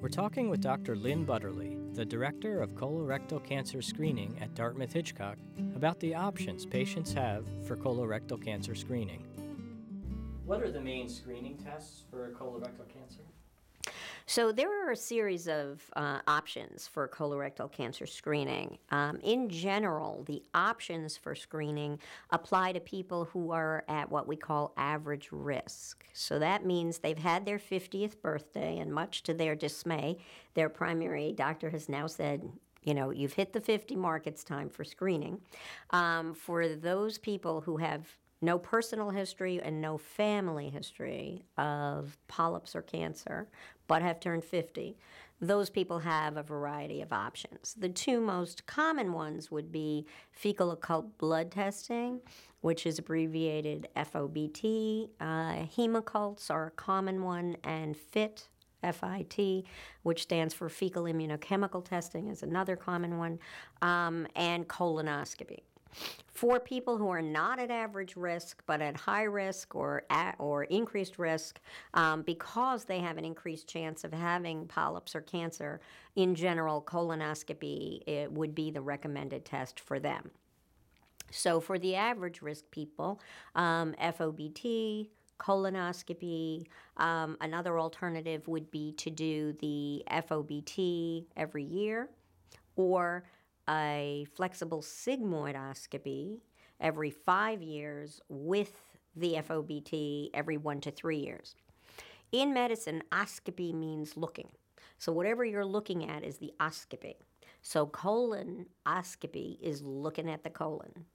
We're talking with Dr. Lynn Butterly, the Director of Colorectal Cancer Screening at Dartmouth-Hitchcock, about the options patients have for colorectal cancer screening. What are the main screening tests for colorectal cancer? So there are a series of options for colorectal cancer screening. In general, the options for screening apply to people who are at what we call average risk. So that means they've had their 50th birthday, and much to their dismay, their primary doctor has now said, you've hit the 50 mark, it's time for screening. For those people who have no personal history and no family history of polyps or cancer, but have turned 50, those people have a variety of options. The two most common ones would be fecal occult blood testing, which is abbreviated FOBT. Hemocults are a common one, and FIT, FIT, which stands for fecal immunochemical testing, is another common one, and colonoscopy. For people who are not at average risk but at high risk or increased risk, because they have an increased chance of having polyps or cancer, in general, colonoscopy would be the recommended test for them. So for the average risk people, FOBT, colonoscopy. Another alternative would be to do the FOBT every year, or a flexible sigmoidoscopy every 5 years with the FOBT every 1 to 3 years. In medicine, oscopy means looking. So whatever you're looking at is the oscopy. So colonoscopy is looking at the colon,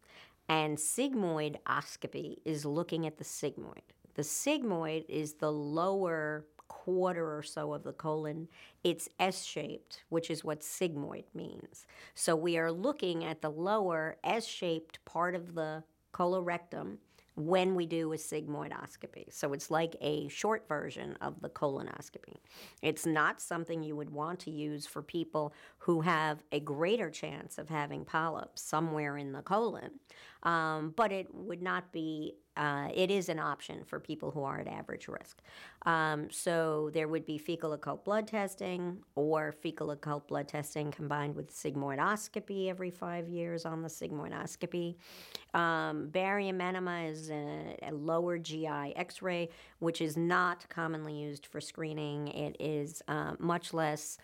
and sigmoidoscopy is looking at the sigmoid. The sigmoid is the lower quarter or so of the colon. It's S-shaped, which is what sigmoid means. So we are looking at the lower S-shaped part of the colorectum when we do a sigmoidoscopy. So it's like a short version of the colonoscopy. It's not something you would want to use for people who have a greater chance of having polyps somewhere in the colon, but it would not be it is an option for people who are at average risk. So there would be fecal occult blood testing, or fecal occult blood testing combined with sigmoidoscopy every 5 years on the sigmoidoscopy. Barium enema is a lower GI X-ray, which is not commonly used for screening. It is much less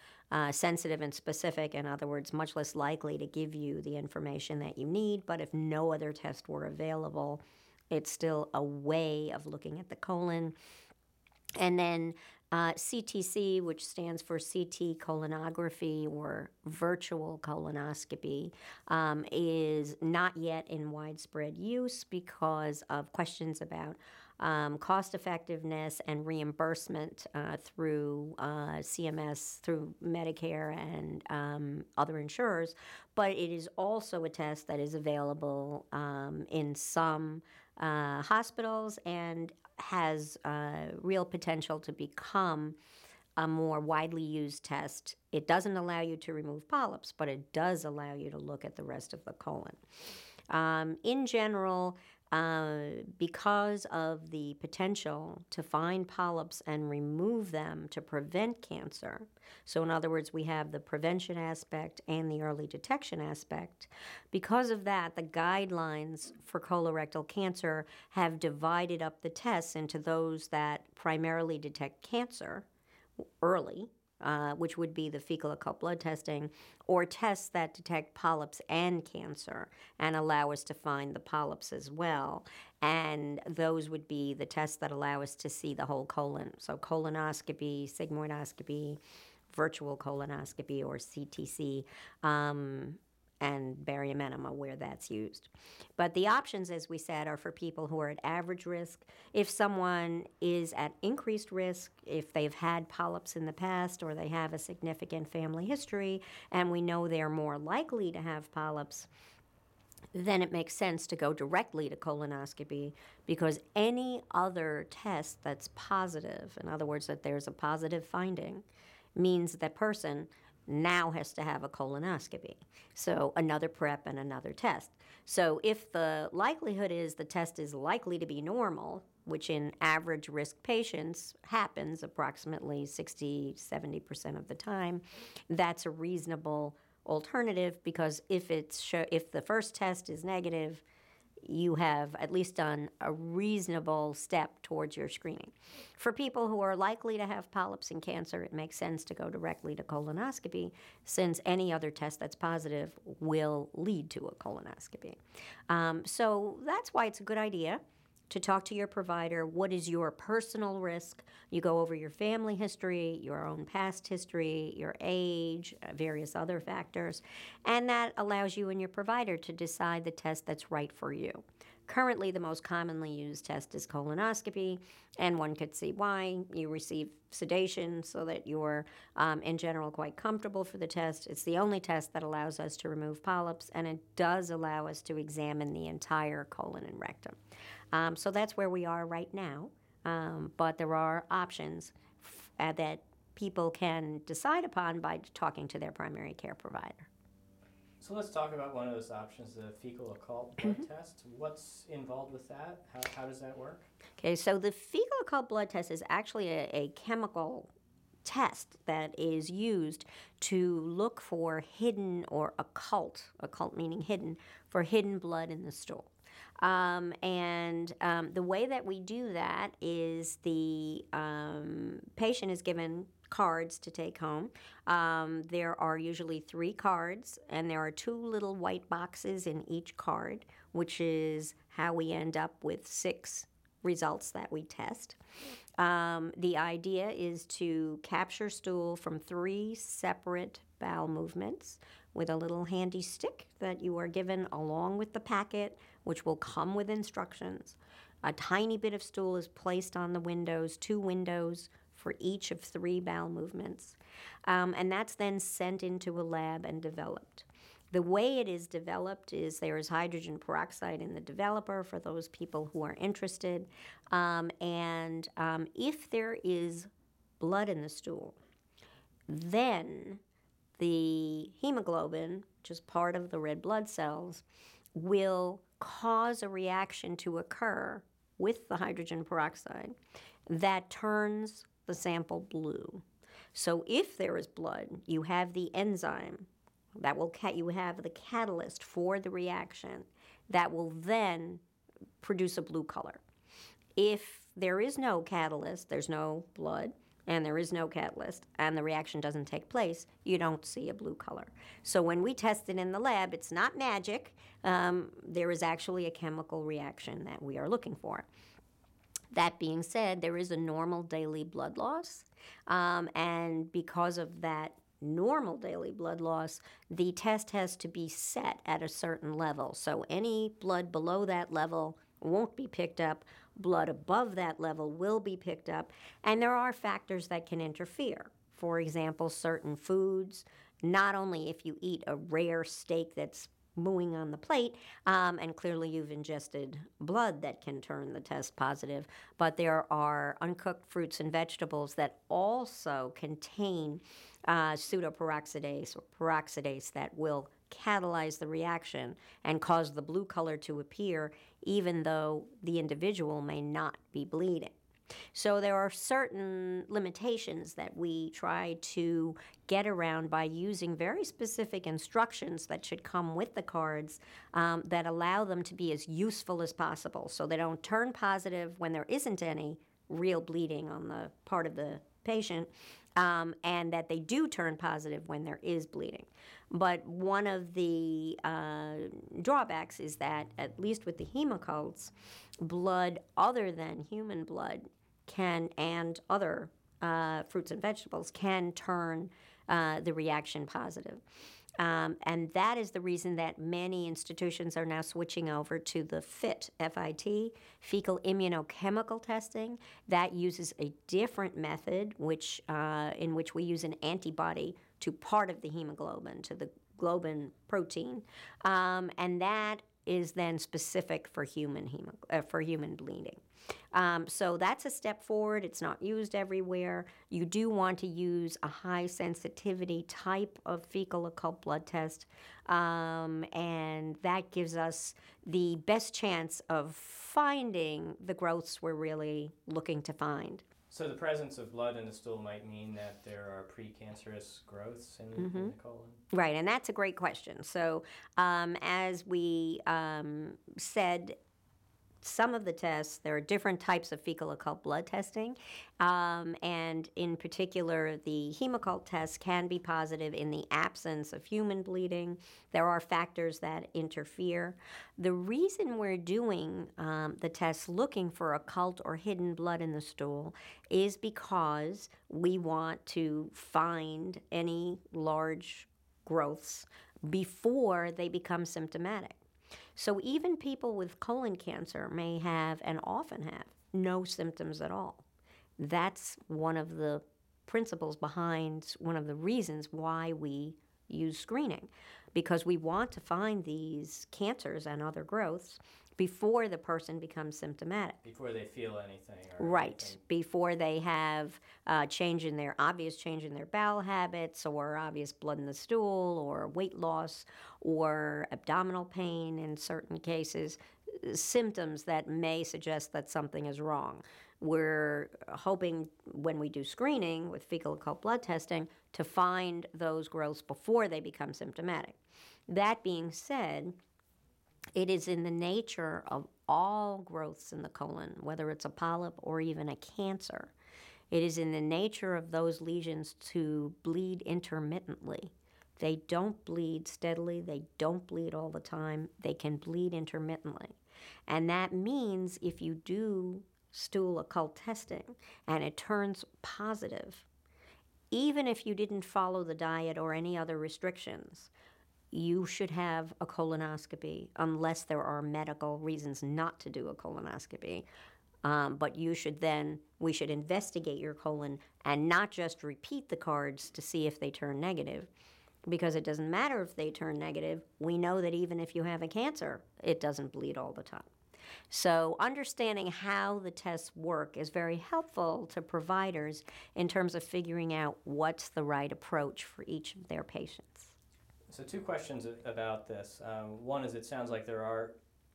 sensitive and specific, in other words, much less likely to give you the information that you need, but if no other test were available, it's still a way of looking at the colon. And then CTC, which stands for CT colonography or virtual colonoscopy, is not yet in widespread use because of questions about cost effectiveness and reimbursement through CMS, through Medicare and other insurers. But it is also a test that is available in some hospitals and has real potential to become a more widely used test. It doesn't allow you to remove polyps, but it does allow you to look at the rest of the colon. In general, because of the potential to find polyps and remove them to prevent cancer, so in other words, we have the prevention aspect and the early detection aspect, because of that, the guidelines for colorectal cancer have divided up the tests into those that primarily detect cancer early, which would be the fecal occult blood testing, or tests that detect polyps and cancer and allow us to find the polyps as well. And those would be the tests that allow us to see the whole colon. So colonoscopy, sigmoidoscopy, virtual colonoscopy, or CTC, and barium enema where that's used. But the options, as we said, are for people who are at average risk. If someone is at increased risk, if they've had polyps in the past or they have a significant family history and we know they're more likely to have polyps, then it makes sense to go directly to colonoscopy, because any other test that's positive, in other words, that there's a positive finding, means that person now has to have a colonoscopy. So another prep and another test. So if the likelihood is the test is likely to be normal, which in average risk patients happens approximately 60-70% of the time, that's a reasonable alternative, because if the first test is negative, you have at least done a reasonable step towards your screening. For people who are likely to have polyps and cancer, it makes sense to go directly to colonoscopy, since any other test that's positive will lead to a colonoscopy. So that's why it's a good idea to talk to your provider. What is your personal risk? You go over your family history, your own past history, your age, various other factors, and that allows you and your provider to decide the test that's right for you. Currently, the most commonly used test is colonoscopy, and one could see why. You receive sedation so that you're, in general, quite comfortable for the test. It's the only test that allows us to remove polyps, and it does allow us to examine the entire colon and rectum. So that's where we are right now, but there are options that people can decide upon by talking to their primary care provider. So let's talk about one of those options, the fecal occult blood test. What's involved with that? How does that work? Okay, so the fecal occult blood test is actually a chemical test that is used to look for hidden or occult meaning hidden, for hidden blood in the stool. The way that we do that is the patient is given cards to take home. There are usually 3 cards, and there are 2 little white boxes in each card, which is how we end up with 6 results that we test. The idea is to capture stool from 3 separate bowel movements with a little handy stick that you are given along with the packet, which will come with instructions. A tiny bit of stool is placed on the windows, 2 windows for each of 3 bowel movements, and that's then sent into a lab and developed. The way it is developed is there is hydrogen peroxide in the developer for those people who are interested, and if there is blood in the stool, then the hemoglobin, which is part of the red blood cells, will cause a reaction to occur with the hydrogen peroxide that turns the sample blue. So if there is blood, you have the enzyme that will you have the catalyst for the reaction that will then produce a blue color. If there is no catalyst, there's no blood, and there is no catalyst, and the reaction doesn't take place, you don't see a blue color. So when we test it in the lab, it's not magic. There is actually a chemical reaction that we are looking for. That being said, there is a normal daily blood loss, and because of that normal daily blood loss, the test has to be set at a certain level. So any blood below that level won't be picked up. Blood above that level will be picked up. And there are factors that can interfere. For example, certain foods, not only if you eat a rare steak that's mooing on the plate, and clearly you've ingested blood that can turn the test positive, but there are uncooked fruits and vegetables that also contain pseudoperoxidase or peroxidase that will catalyze the reaction and cause the blue color to appear even though the individual may not be bleeding. So there are certain limitations that we try to get around by using very specific instructions that should come with the cards that allow them to be as useful as possible, so they don't turn positive when there isn't any real bleeding on the part of the patient, and that they do turn positive when there is bleeding. But one of the drawbacks is that, at least with the hemocults, blood other than human blood and other fruits and vegetables can turn the reaction positive. And that is the reason that many institutions are now switching over to the FIT, F-I-T, fecal immunochemical testing. That uses a different method in which we use an antibody to part of the hemoglobin, to the globin protein. And that is then specific for human bleeding. So that's a step forward. It's not used everywhere. You do want to use a high sensitivity type of fecal occult blood test, and that gives us the best chance of finding the growths we're really looking to find. So the presence of blood in the stool might mean that there are precancerous growths in the colon? Right, and that's a great question. So, as we said, some of the tests, there are different types of fecal occult blood testing, and in particular, the hemoccult test can be positive in the absence of human bleeding. There are factors that interfere. The reason we're doing the tests looking for occult or hidden blood in the stool is because we want to find any large growths before they become symptomatic. So even people with colon cancer may have, and often have, no symptoms at all. That's one of the principles behind, one of the reasons why we use screening, because we want to find these cancers and other growths before the person becomes symptomatic. Before they feel anything? Or Right, anything. before they have obvious change in their bowel habits, or obvious blood in the stool, or weight loss, or abdominal pain in certain cases, symptoms that may suggest that something is wrong. We're hoping when we do screening with fecal occult blood testing to find those growths before they become symptomatic. That being said, it is in the nature of all growths in the colon, whether it's a polyp or even a cancer, it is in the nature of those lesions to bleed intermittently. They don't bleed steadily, they don't bleed all the time, they can bleed intermittently. And that means if you do stool occult testing and it turns positive, even if you didn't follow the diet or any other restrictions, you should have a colonoscopy unless there are medical reasons not to do a colonoscopy. But we should investigate your colon and not just repeat the cards to see if they turn negative, because it doesn't matter if they turn negative. We know that even if you have a cancer, it doesn't bleed all the time. So understanding how the tests work is very helpful to providers in terms of figuring out what's the right approach for each of their patients. So 2 questions about this. One is, it sounds like there are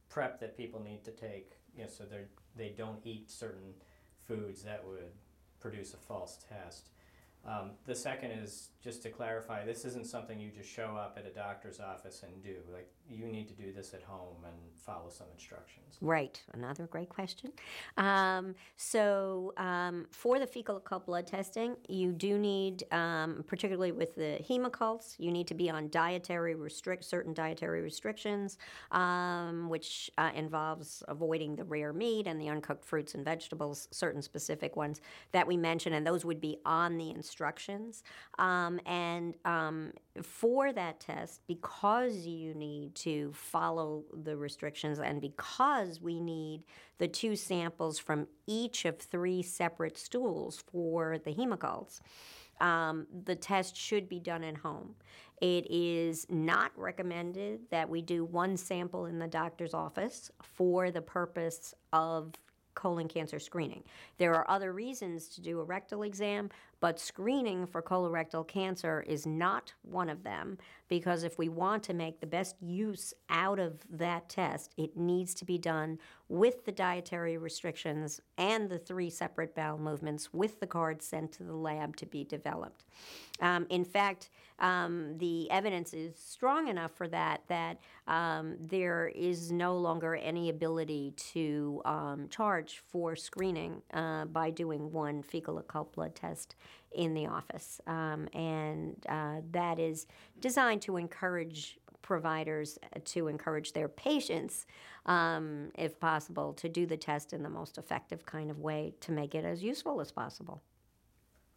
prep that people need to take, so they don't eat certain foods that would produce a false test. The second is, just to clarify, this isn't something you just show up at a doctor's office and do. Like, you need to do this at home and follow some instructions. Right, another great question. For the fecal occult blood testing, you do need, particularly with the hemoccults, you need to be on certain dietary restrictions, which involves avoiding the rare meat and the uncooked fruits and vegetables, certain specific ones that we mentioned, and those would be on the instructions. For that test, because you need to follow the restrictions and because we need the 2 samples from each of 3 separate stools for the hemoccults, the test should be done at home. It is not recommended that we do 1 sample in the doctor's office for the purpose of colon cancer screening. There are other reasons to do a rectal exam, but screening for colorectal cancer is not one of them, because if we want to make the best use out of that test, it needs to be done with the dietary restrictions and the 3 separate bowel movements, with the cards sent to the lab to be developed. In fact, the evidence is strong enough for that there is no longer any ability to charge for screening by doing 1 fecal occult blood test in the office. That is designed to encourage providers, to encourage their patients, if possible, to do the test in the most effective kind of way to make it as useful as possible.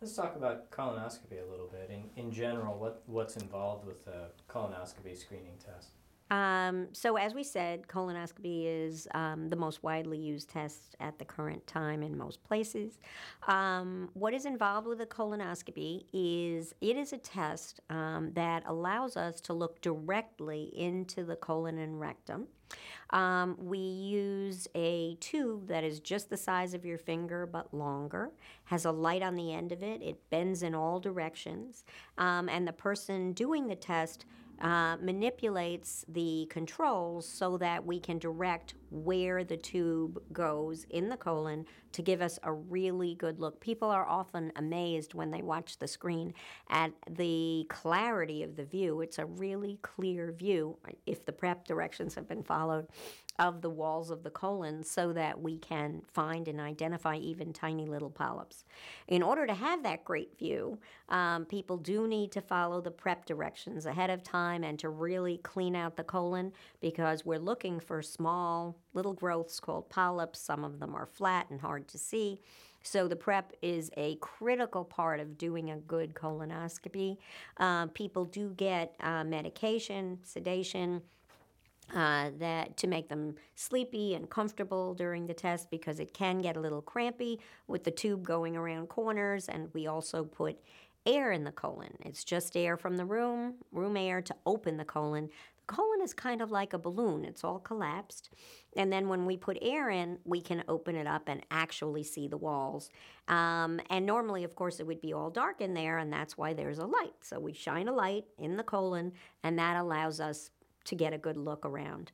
Let's talk about colonoscopy a little bit. In general, what's involved with a colonoscopy screening test? So as we said, colonoscopy is the most widely used test at the current time in most places. What is involved with a colonoscopy is it is a test that allows us to look directly into the colon and rectum. We use a tube that is just the size of your finger but longer, has a light on the end of it, it bends in all directions, and the person doing the test manipulates the controls so that we can direct where the tube goes in the colon to give us a really good look. People are often amazed when they watch the screen at the clarity of the view. It's a really clear view, if the prep directions have been followed, of the walls of the colon so that we can find and identify even tiny little polyps. In order to have that great view, people do need to follow the prep directions ahead of time and to really clean out the colon because we're looking for small little growths called polyps. Some of them are flat and hard to see. So the prep is a critical part of doing a good colonoscopy. People do get medication, sedation, that to make them sleepy and comfortable during the test because it can get a little crampy with the tube going around corners, and we also put air in the colon. It's just air from the room air to open the colon. The colon is kind of like a balloon. It's all collapsed. And then when we put air in, we can open it up and actually see the walls. And normally, of course, it would be all dark in there, and that's why there's a light. So we shine a light in the colon, and that allows us to get a good look around.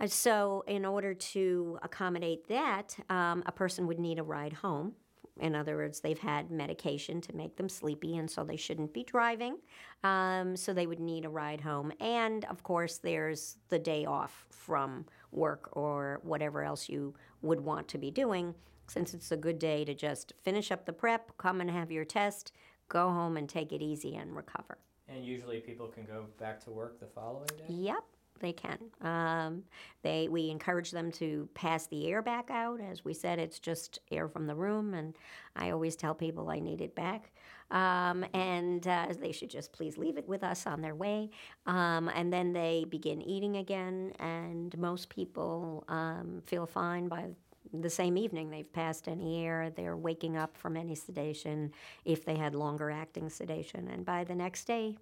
So in order to accommodate that, a person would need a ride home. In other words, they've had medication to make them sleepy, and so they shouldn't be driving. So they would need a ride home. And, of course, there's the day off from work or whatever else you would want to be doing, since it's a good day to just finish up the prep, come and have your test, go home and take it easy and recover. And usually people can go back to work the following day? Yep, they can. We encourage them to pass the air back out. As we said, it's just air from the room, and I always tell people I need it back. And they should just please leave it with us on their way. And then they begin eating again, and most people feel fine by the same evening. They've passed any air, they're waking up from any sedation if they had longer acting sedation, and by the next day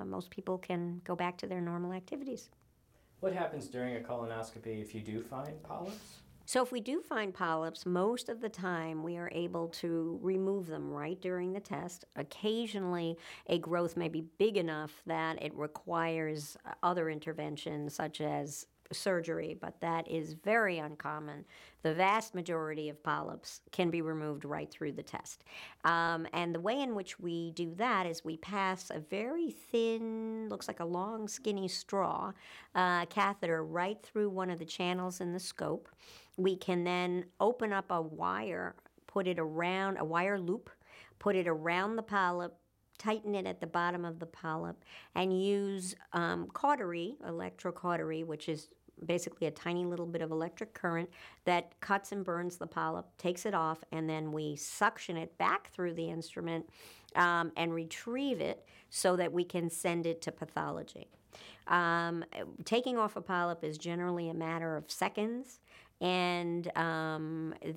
most people can go back to their normal activities. What happens during a colonoscopy if you do find polyps? So if we do find polyps, most of the time we are able to remove them right during the test. Occasionally a growth may be big enough that it requires other interventions such as surgery, but that is very uncommon. The vast majority of polyps can be removed right through the test. And the way in which we do that is we pass a very thin, looks like a long, skinny straw catheter right through one of the channels in the scope. We can then open up a wire, put it around, a wire loop, put it around the polyp, tighten it at the bottom of the polyp, and use cautery, electrocautery, which is basically a tiny little bit of electric current that cuts and burns the polyp, takes it off, and then we suction it back through the instrument and retrieve it so that we can send it to pathology. Taking off a polyp is generally a matter of seconds, and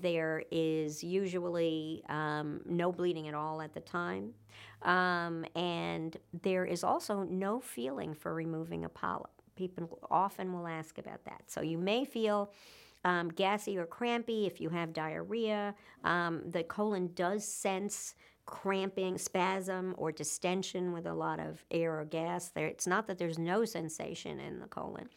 there is usually no bleeding at all at the time. And there is also no feeling for removing a polyp. People often will ask about that. So you may feel gassy or crampy if you have diarrhea. The colon does sense cramping, spasm, or distension with a lot of air or gas. It's not that there's no sensation in the colon,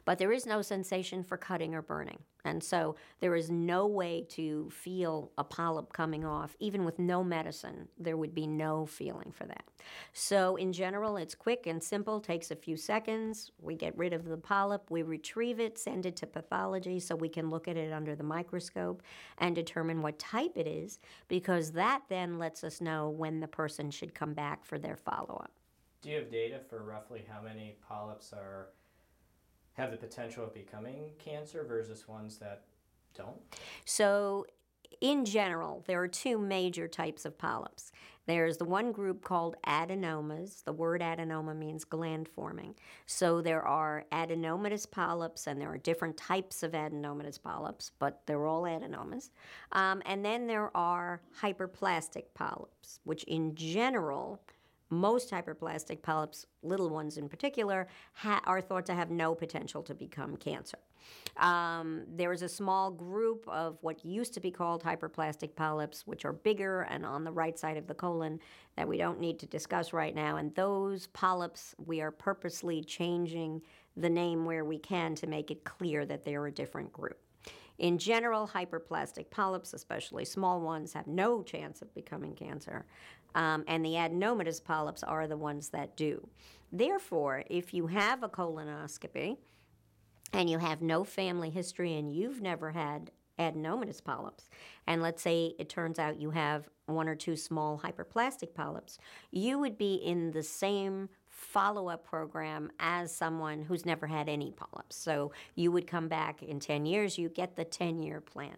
but there is no sensation for cutting or burning. And so there is no way to feel a polyp coming off. Even with no medicine, there would be no feeling for that. So in general, it's quick and simple, takes a few seconds. We get rid of the polyp, we retrieve it, send it to pathology so we can look at it under the microscope and determine what type it is, because that then lets us know when the person should come back for their follow-up. Do you have data for roughly how many polyps have the potential of becoming cancer versus ones that don't? So in general, there are two major types of polyps. There's the one group called adenomas. The word adenoma means gland forming. So there are adenomatous polyps, and there are different types of adenomatous polyps, but they're all adenomas. And then there are hyperplastic polyps, which in general, most hyperplastic polyps, little ones in particular, are thought to have no potential to become cancer. There is a small group of what used to be called hyperplastic polyps, which are bigger and on the right side of the colon, that we don't need to discuss right now. And those polyps, we are purposely changing the name where we can to make it clear that they're a different group. In general, hyperplastic polyps, especially small ones, have no chance of becoming cancer. And the adenomatous polyps are the ones that do. Therefore, if you have a colonoscopy and you have no family history and you've never had adenomatous polyps, and let's say it turns out you have one or two small hyperplastic polyps, you would be in the same follow-up program as someone who's never had any polyps. So you would come back in 10 years, you get the 10-year plan.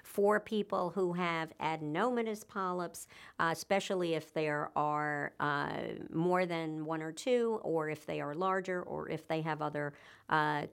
For people who have adenomatous polyps, especially if there are more than one or two, or if they are larger, or if they have other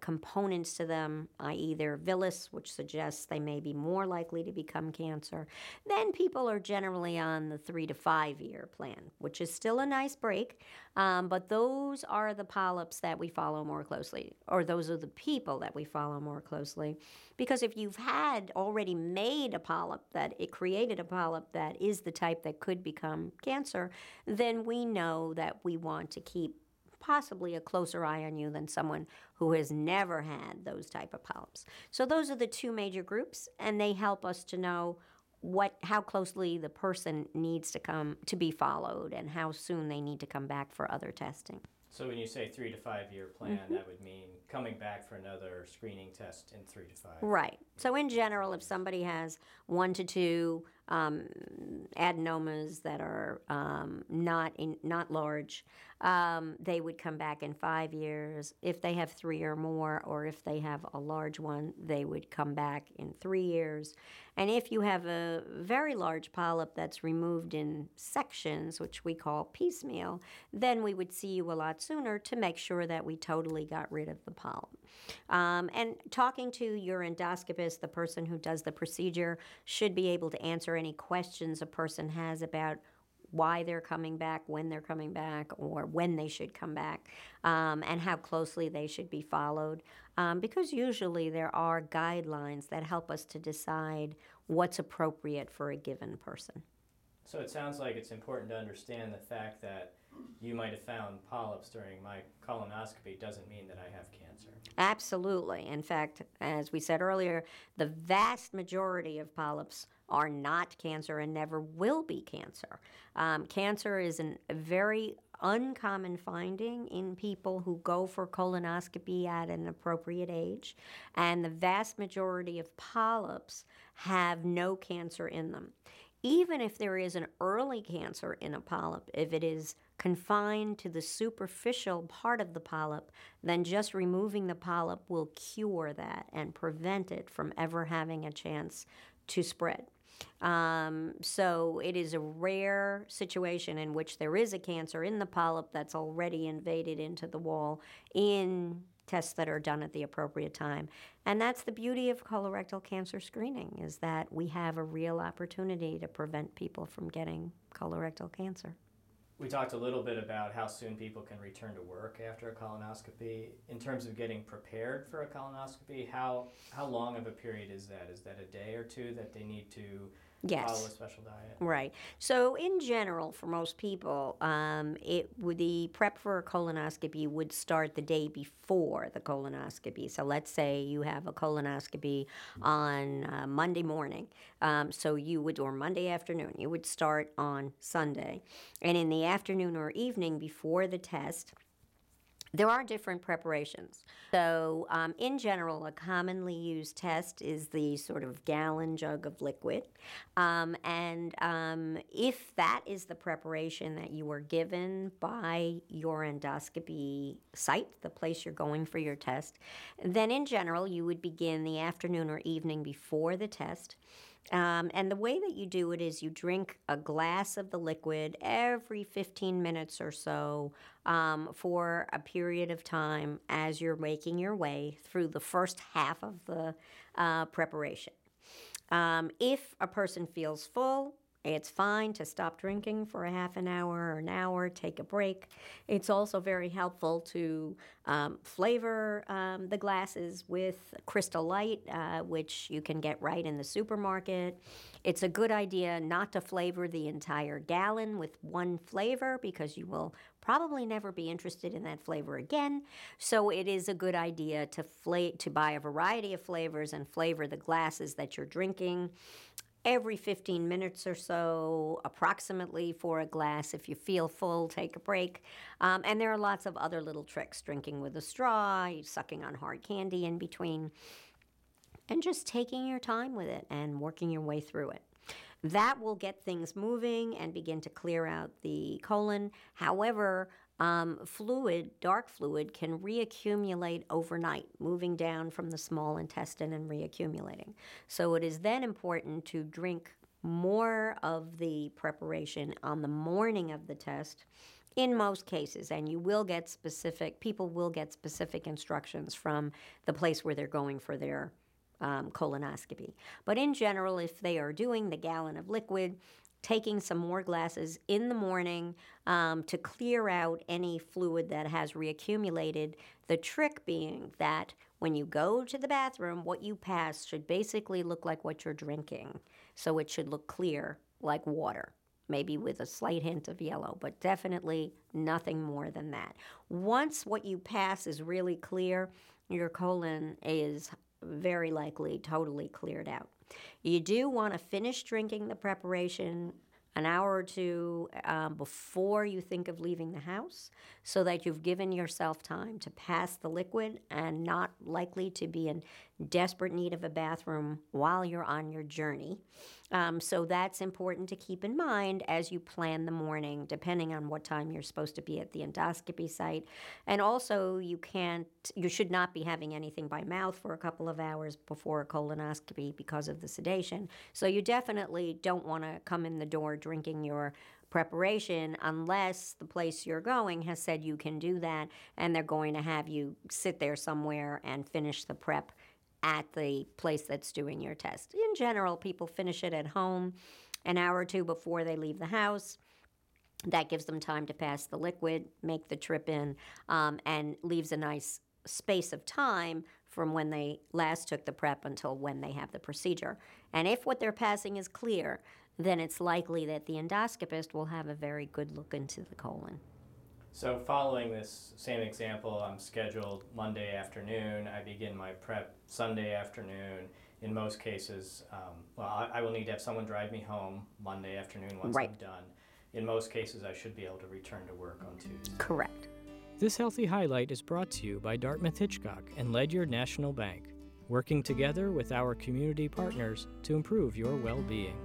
components to them, i.e. they're villous, which suggests they may be more likely to become cancer, then people are generally on the 3 to 5 year plan, which is still a nice break. But those are the polyps that we follow more closely, or those are the people that we follow more closely. Because if you've had already made a polyp, that it created a polyp that is the type that could become cancer, then we know that we want to keep possibly a closer eye on you than someone who has never had those type of polyps. So those are the two major groups, and they help us to know how closely the person needs to come to be followed and how soon they need to come back for other testing. So when you say 3 to 5 year plan, that would mean coming back for another screening test in 3 to 5. Right. So in general, if somebody has 1 to 2 adenomas that are not large, they would come back in 5 years. If they have 3 or more, or if they have a large one, they would come back in 3 years. And if you have a very large polyp that's removed in sections, which we call piecemeal, then we would see you a lot sooner to make sure that we totally got rid of the polyp. And talking to your endoscopist, the person who does the procedure, should be able to answer any questions a person has about why they're coming back, when they're coming back, or when they should come back, and how closely they should be followed. Because usually there are guidelines that help us to decide what's appropriate for a given person. So it sounds like it's important to understand the fact that you might have found polyps during my colonoscopy doesn't mean that I have cancer. Absolutely. In fact, as we said earlier, the vast majority of polyps are not cancer and never will be cancer. Cancer is a very uncommon finding in people who go for colonoscopy at an appropriate age, and the vast majority of polyps have no cancer in them. Even if there is an early cancer in a polyp, if it is confined to the superficial part of the polyp, then just removing the polyp will cure that and prevent it from ever having a chance to spread. So it is a rare situation in which there is a cancer in the polyp that's already invaded into the wall in tests that are done at the appropriate time. And that's the beauty of colorectal cancer screening, is that we have a real opportunity to prevent people from getting colorectal cancer. We talked a little bit about how soon people can return to work after a colonoscopy. In terms of getting prepared for a colonoscopy, how long of a period is that? Is that a day or two that they need to follow a special diet? Right. So in general, for most people, the prep for a colonoscopy would start the day before the colonoscopy. So let's say you have a colonoscopy on Monday morning, or Monday afternoon. You would start on Sunday. And in the afternoon or evening before the test, there are different preparations. So in general, a commonly used test is the sort of gallon jug of liquid. If that is the preparation that you were given by your endoscopy site, the place you're going for your test, then in general, you would begin the afternoon or evening before the test And the way that you do it is you drink a glass of the liquid every 15 minutes or so for a period of time as you're making your way through the first half of the preparation. If a person feels full, it's fine to stop drinking for a half an hour or an hour, take a break. It's also very helpful to flavor the glasses with Crystal Light, which you can get right in the supermarket. It's a good idea not to flavor the entire gallon with one flavor because you will probably never be interested in that flavor again. So it is a good idea to buy a variety of flavors and flavor the glasses that you're drinking every 15 minutes or so, approximately, for a glass. If you feel full, take a break. And there are lots of other little tricks: drinking with a straw, sucking on hard candy in between, and just taking your time with it and working your way through it. That will get things moving and begin to clear out the colon. However, dark fluid can reaccumulate overnight, moving down from the small intestine and reaccumulating. So it is then important to drink more of the preparation on the morning of the test in most cases, and people will get specific instructions from the place where they're going for their colonoscopy. But in general, if they are doing the gallon of liquid, taking some more glasses in the morning to clear out any fluid that has reaccumulated. The trick being that when you go to the bathroom, what you pass should basically look like what you're drinking. So it should look clear, like water, maybe with a slight hint of yellow, but definitely nothing more than that. Once what you pass is really clear, your colon is very likely totally cleared out. You do want to finish drinking the preparation an hour or two before you think of leaving the house, so that you've given yourself time to pass the liquid and not likely to be in desperate need of a bathroom while you're on your journey. So that's important to keep in mind as you plan the morning, depending on what time you're supposed to be at the endoscopy site. And also, you should not be having anything by mouth for a couple of hours before a colonoscopy because of the sedation. So you definitely don't want to come in the door drinking your preparation unless the place you're going has said you can do that, and they're going to have you sit there somewhere and finish the prep at the place that's doing your test. In general, people finish it at home an hour or two before they leave the house. That gives them time to pass the liquid, make the trip in, and leaves a nice space of time from when they last took the prep until when they have the procedure. And if what they're passing is clear, then it's likely that the endoscopist will have a very good look into the colon. So following this same example, I'm scheduled Monday afternoon. I begin my prep Sunday afternoon. In most cases, I will need to have someone drive me home Monday afternoon once I'm done. In most cases, I should be able to return to work on Tuesday. Correct. This Healthy Highlight is brought to you by Dartmouth-Hitchcock and Ledyard National Bank, working together with our community partners to improve your well-being.